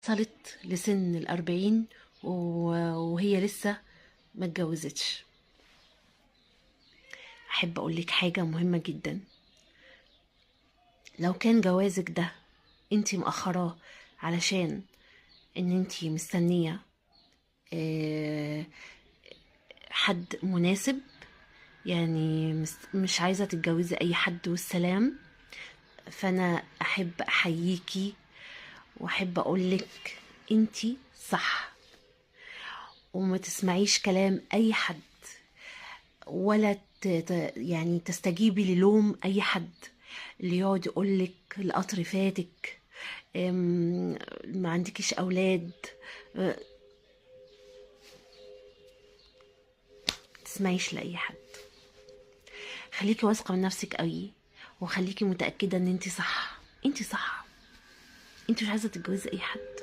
وصلت لسن ال40 وهي لسه ما اتجوزتش. احب اقولك حاجة مهمة جدا، لو كان جوازك ده انتي مأخراه علشان ان انتي مستنية حد مناسب، يعني مش عايزة تتجوزي اي حد والسلام، فانا احب احييكي واحب اقولك انتي صح، وما تسمعيش كلام اي حد، ولا يعني تستجيبي للوم اي حد اللي يقعد يقولك القطر فاتك، ما عندكيش اولاد. تسمعيش لاي حد، خليكي واثقه من نفسك قوي، وخليكي متاكده ان انتي صح، انتي صح، انتي مش عايزه تتجوزي اي حد.